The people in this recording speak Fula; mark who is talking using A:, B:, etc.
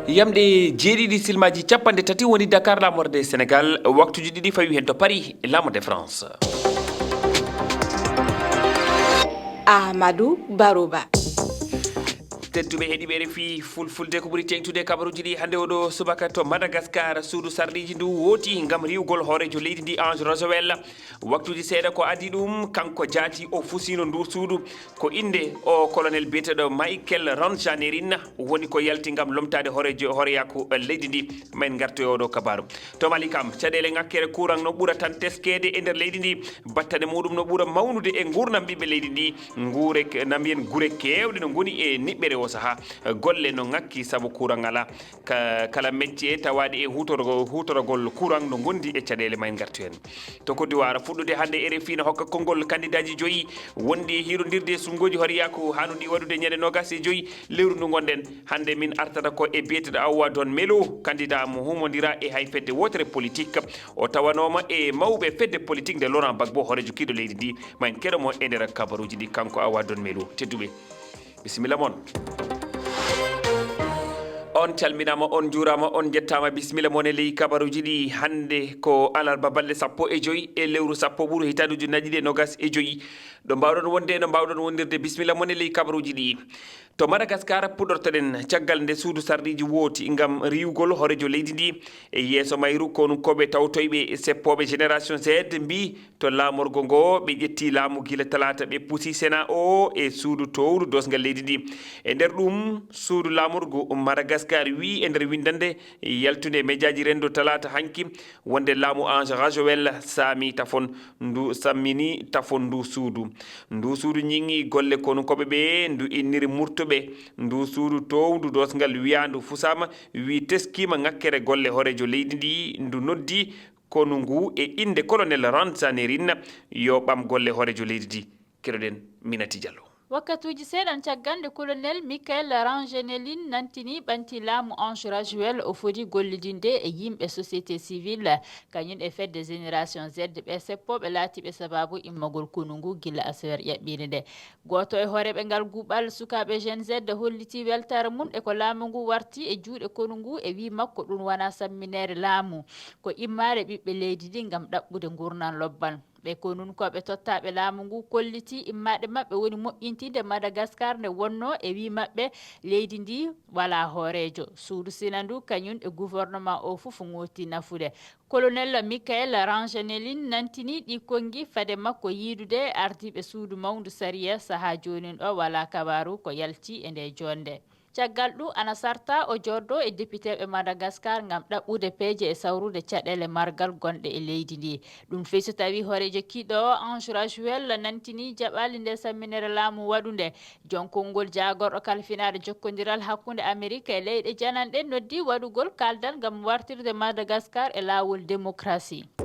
A: yamde jeeɗiɗi silmaji capanɗe tati woni Dakar lamorde Sénégal waktuji ɗiɗi fawi hen to Paris lamorde France.
B: Ahmadou Barouba.
A: tedduɓe heeɗiɓe RFI Fulfulde ko ɓuuri tengtude kabaruji ɗi hande oɗo subaka to Madagascar suudu sarɗiji ndu wooti gam riwgol hoorejo leydi ndi Ange Rosowel waktuji seeɗa ko adi ɗum kanko jaati o fusino ndu suudu ko inde o colonel biyeteɗo Michael Ranjanerin woni ko yalti gam lomtade hooreyaku leydi ndi min gartoy oɗo kabaru to Mali kam caɗele ngakkere courant no ɓuura tan teskede e nder leydi ndi battane muɗum no ɓuura mawnude e gurdam ɓiɓɓe leydi ndi namiyen guure kewɗe no goni e niɓɓere o saaha golle no ngakki saabu courant ala kala métier tawaɗi e hutorogol courant no gondi e caɗele may gartu hen to Côte d'Ivoire fuɗɗude hande RFI no hokka konngol candidat ji 5 wondi hirodirde sungoji horiyaku hanuɗi waɗude ñande 25 lewru ndu gonɗen hande min artata ko e biyeteɗo Awa Don Melo candidat mo humodira e hay fedde wotere politique o tawanoma e mawɓe fedde politique nde Laurent Gbagbo horejo kiiɗo leydi ndi ma en keɗomo e nder kabaruji ɗi kanko Awa Don Melo tedduɓe bisimilla moon on calminama on juurama on jettama bisimilla moon e ley kabaruji ɗi hande ko alarba balɗe 15 e lewru 10 ɓuuru hitanuji naƴiɗi e 25 ɗo mbawɗon wonde no mbawɗon wondirde bisimilla moon e ley kabaruji ɗi to Madagascar puɗortoɗen caggal nde suudu sarɗiji wooti gam riwgol hoorejo leydi ndi e yeeso mayru kono koɓe tawtoyɓe seppoɓe génération Z mbi to laamorgo ngo ɓe ƴetti laamu gila talata ɓe puusi sénat o e suudu towru dosgal leydi ndi e nder ɗum suudu laamorgo Madagascar wi e nder windande yaltude médiaji rendo talata hanki wonde laamu Ange Rajowel sammini tafon ndu suudu ñingi golle kono koɓe ɓe ndu inniri murtoɓe ndu suudu towdu dosgal wiyandu fusama wi teskima ngakkere golle hoorejo leydi ndi ndu noddi kono ngu e inde colonel Ranjanerin yo ɓam golle hoorejo leydi ndi keɗoɗen Minati Diallo.
C: wakkatuji seeɗan caggande colonel Michael Ranjanerin nantini ɓanti laamu Ange Rajowel o foti gollidinde e yimɓe société civile kañum e fedde génération Z ɓe seppoɓe laatiɓe sababu immagol konungu gila asawer ƴaɓɓire nde goto e hooreɓe ngal guuɓal sukaɓe Gen Z holliti weltare mum e ko laamu ngu warti e juuɗe konungu e wi makko ɗum wona samminere laamu ko immare ɓiɓɓe leydi ndi gam ɗaɓɓude gurnan lobbal ɓe ko nun koɓe tottaɓe laamu ngu kolliti immaɗe mabɓe woni moƴƴintinde Madagascar nde wonno e wi mabɓe leydi ndi wala hoorejo suudu sinandu kañum e gouvernement o foof ngoti nafude colonel Michael Ranjanerin nantini ɗi kongi fade makko yiidude ardiɓe suudu mawndu Saria saaha jonin ɗo wala kabaru ko yalti e nde jonde caggal ɗum ana sarta o joddo e député ɓe Madagascar gam ɗaɓɓude peeje e sawrude caɗele margal gonɗe e leydi ndi ɗum fey so tawi hoorejo kiiɗo o Ange Rajowel nantini jaɓali nde samminere laamu waɗunde jonkongol jagorɗo kalfinade jokkodiral hakkude Amérique e leyɗe jananɗe noddi waɗugol kaldal gam wartirde Madagascar e lawol démocratie